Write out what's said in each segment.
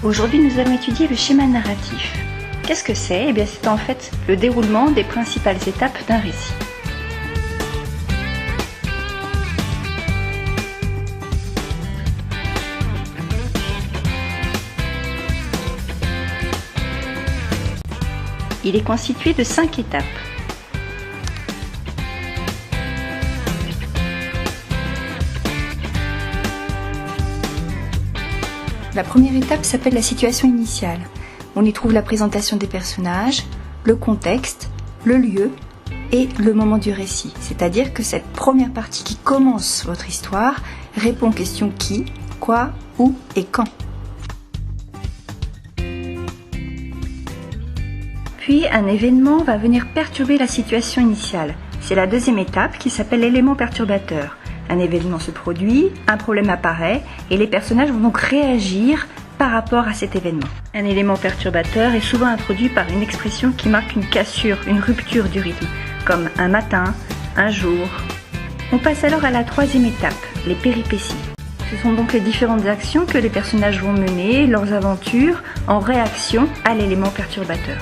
Aujourd'hui, nous allons étudier le schéma narratif. Qu'est-ce que c'est ? Eh bien, c'est en fait le déroulement des principales étapes d'un récit. Il est constitué de 5 étapes. La première étape s'appelle la situation initiale. On y trouve la présentation des personnages, le contexte, le lieu et le moment du récit. C'est-à-dire que cette première partie qui commence votre histoire répond aux questions qui, quoi, où et quand. Puis un événement va venir perturber la situation initiale. C'est la deuxième étape qui s'appelle l'élément perturbateur. Un événement se produit, un problème apparaît et les personnages vont donc réagir par rapport à cet événement. Un élément perturbateur est souvent introduit par une expression qui marque une cassure, une rupture du rythme, comme un matin, un jour. On passe alors à la troisième étape, les péripéties. Ce sont donc les différentes actions que les personnages vont mener, leurs aventures, en réaction à l'élément perturbateur.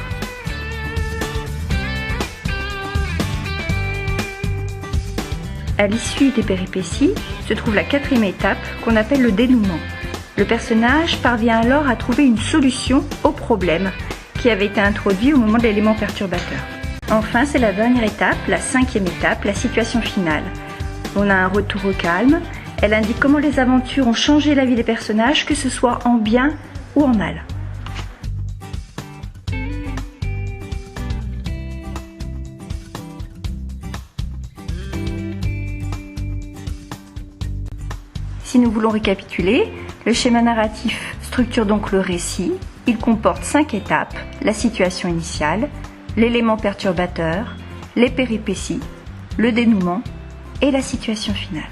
À l'issue des péripéties se trouve la quatrième étape qu'on appelle le dénouement. Le personnage parvient alors à trouver une solution au problème qui avait été introduit au moment de l'élément perturbateur. Enfin, c'est la dernière étape, la cinquième étape, la situation finale. On a un retour au calme, elle indique comment les aventures ont changé la vie des personnages, que ce soit en bien ou en mal. Si nous voulons récapituler, le schéma narratif structure donc le récit. Il comporte 5 étapes, la situation initiale, l'élément perturbateur, les péripéties, le dénouement et la situation finale.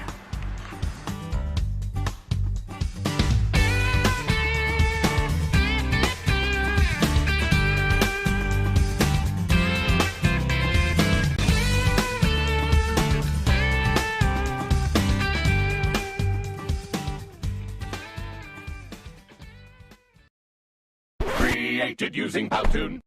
Created using Powtoon.